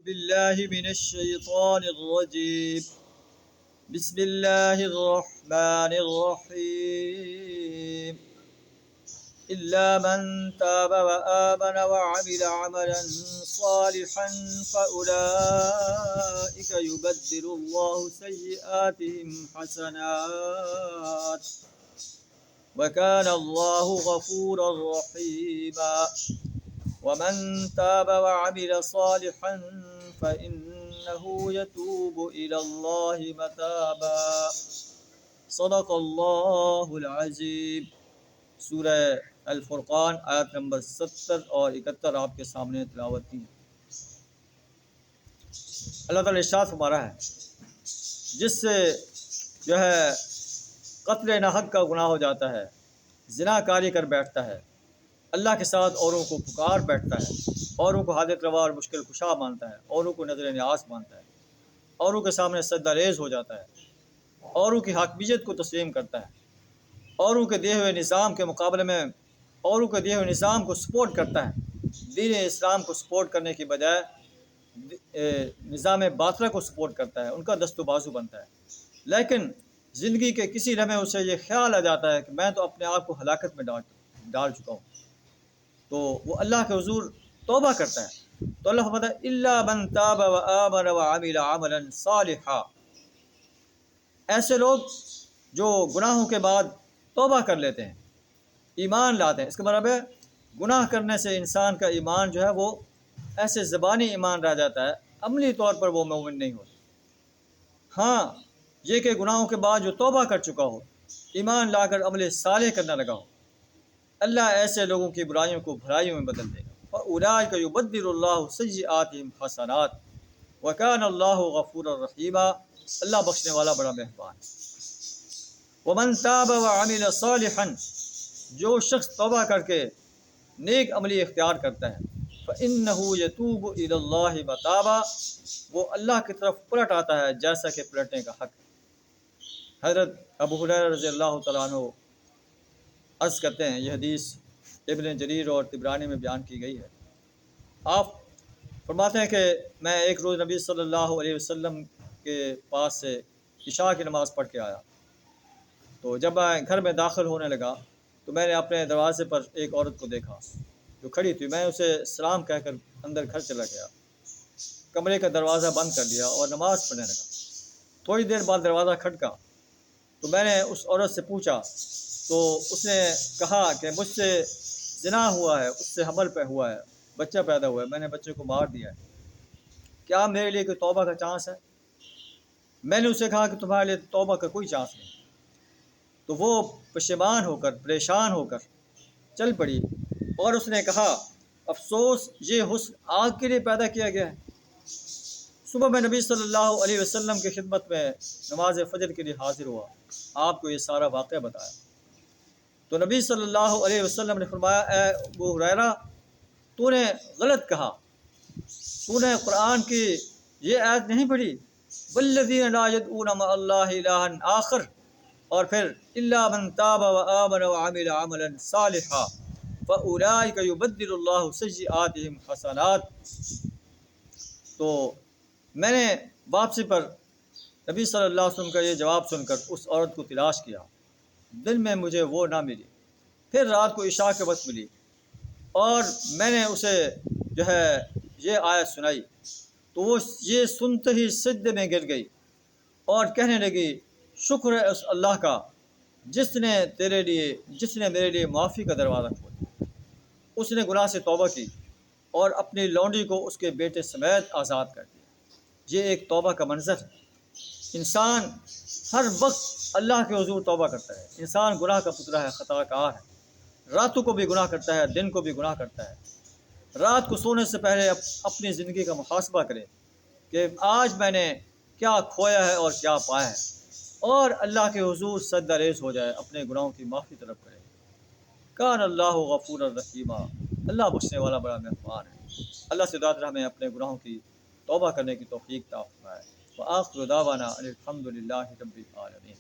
بالله من الشيطان الرجيم بسم الله الرحمن الرحيم إلا من تاب وآمن وعمل عملا صالحا فأولئك يبدل الله سيئاتهم حسنات وكان الله غفورا رحيما ومن تاب وعمل صالحا فإنه يتوب إلى الله متابا صدق اللہ العظیم۔ سورہ الفرقان آیت نمبر 70 اور 71 آپ کے سامنے تلاوت کی۔ اللہ تعالیٰ ارشاد فرما رہا ہے جس سے جو ہے قتل ناحق کا گناہ ہو جاتا ہے، زنا کاری کر بیٹھتا ہے، اللہ کے ساتھ اوروں کو پکار بیٹھتا ہے، اوروں کو حاجت روا اور مشکل کشا مانتا ہے، اوروں کو نظر نیاز مانتا ہے، اوروں کے سامنے سجدہ ریز ہو جاتا ہے، اوروں کی حاکمیت کو تسلیم کرتا ہے، اوروں کے دیے ہوئے نظام کے مقابلے میں اوروں کے دیے ہوئے نظام کو سپورٹ کرتا ہے، دین اسلام کو سپورٹ کرنے کی بجائے نظام باطلہ کو سپورٹ کرتا ہے، ان کا دست و بازو بنتا ہے۔ لیکن زندگی کے کسی لمحے اسے یہ خیال آ جاتا ہے کہ میں تو اپنے آپ کو ہلاکت میں ڈال چکا ہوں، تو وہ اللہ کے حضور توبہ کرتا ہے۔ تو اللہ فرماتا ہے الا من تاب وآمن وعمل عملا صالحا، ایسے لوگ جو گناہوں کے بعد توبہ کر لیتے ہیں، ایمان لاتے ہیں۔ اس کا مطلب ہے گناہ کرنے سے انسان کا ایمان جو ہے وہ ایسے زبانی ایمان رہ جاتا ہے، عملی طور پر وہ مومن نہیں ہوتا۔ ہاں یہ کہ گناہوں کے بعد جو توبہ کر چکا ہو، ایمان لا کر عمل صالح کرنا لگا ہو، اللہ ایسے لوگوں کی برائیوں کو بھلائیوں میں بدل دے گا۔ فَأُولَٰئِكَ يُبَدِّلُ اللَّهُ سَيِّئَاتِهِمْ حَسَنَاتٍ وَكَانَ اللَّهُ غَفُورًا رَحِيمًا، اللہ بخشنے والا بڑا مہربان ہے۔ وَمَن تَابَ وَعَمِلَ صَالِحًا، جو شخص توبہ کر کے نیک عملی اختیار کرتا ہے، فَإِنَّهُ يَتُوبُ إِلَى اللَّهِ مَتَابًا، وہ اللہ کی طرف پلٹ آتا ہے جیسا کہ پلٹنے کا حق ہے۔ حضرت ابو ہریرہ رضی اللہ تعالیٰ عنہ عرض کرتے ہیں، یہ حدیث ابن جریر اور طبرانی میں بیان کی گئی ہے۔ آپ فرماتے ہیں کہ میں ایک روز نبی صلی اللہ علیہ وسلم کے پاس سے عشاء کی نماز پڑھ کے آیا، تو جب میں گھر میں داخل ہونے لگا تو میں نے اپنے دروازے پر ایک عورت کو دیکھا جو کھڑی تھی۔ میں اسے سلام کہہ کر اندر گھر چلا گیا، کمرے کا دروازہ بند کر لیا اور نماز پڑھنے لگا۔ تھوڑی دیر بعد دروازہ کھٹکا تو میں نے اس عورت سے پوچھا، تو اس نے کہا کہ مجھ سے زنا ہوا ہے، اس سے حمل پہ ہوا ہے، بچہ پیدا ہوا ہے، میں نے بچے کو مار دیا ہے، کیا میرے لیے کوئی توبہ کا چانس ہے؟ میں نے اسے کہا کہ تمہارے لیے توبہ کا کوئی چانس نہیں۔ تو وہ پشیمان ہو کر، پریشان ہو کر چل پڑی اور اس نے کہا افسوس، یہ حسن آگ کے لیے پیدا کیا گیا ہے۔ صبح میں نبی صلی اللہ علیہ وسلم کی خدمت میں نماز فجر کے لیے حاضر ہوا، آپ کو یہ سارا واقعہ بتایا تو نبی صلی اللہ علیہ وسلم نے فرمایا، اے ابو ہریرہ، تو نے غلط کہا، تو نے قرآن کی یہ آیت نہیں پڑھی، والذین لا یدعون مع اللہ الہا آخر، اور پھر الا من تاب وآمن وعمل عملا صالحا فاولئک یبدل اللہ سیئاتہم حسنات۔ تو میں نے واپسی پر نبی صلی اللہ علیہ وسلم کا یہ جواب سن کر اس عورت کو تلاش کیا، دن میں مجھے وہ نہ ملی، پھر رات کو عشاء کے وقت ملی اور میں نے اسے جو ہے یہ آیت سنائی تو وہ یہ سنتے ہی سجدے میں گر گئی اور کہنے لگی، شکر ہے اس اللہ کا جس نے میرے لیے معافی کا دروازہ کھولا۔ اس نے گناہ سے توبہ کی اور اپنی لونڈی کو اس کے بیٹے سمیت آزاد کر دیا۔ یہ ایک توبہ کا منظر ہے۔ انسان ہر وقت اللہ کے حضور توبہ کرتا ہے۔ انسان گناہ کا پتلا ہے، خطا کار ہے، راتوں کو بھی گناہ کرتا ہے، دن کو بھی گناہ کرتا ہے۔ رات کو سونے سے پہلے اپنی زندگی کا محاسبہ کرے کہ آج میں نے کیا کھویا ہے اور کیا پایا ہے، اور اللہ کے حضور سجدہ ریز ہو جائے، اپنے گناہوں کی معافی طلب کرے۔ کان اللہ غفور الرحیم، اللہ بخشنے والا بڑا مہربان ہے۔ اللہ سے دعا ہمیں اپنے گناہوں کی توبہ کرنے کی توفیق عطا فرمائے۔ وآخر دعوانا ان الحمد للہ رب العالمین۔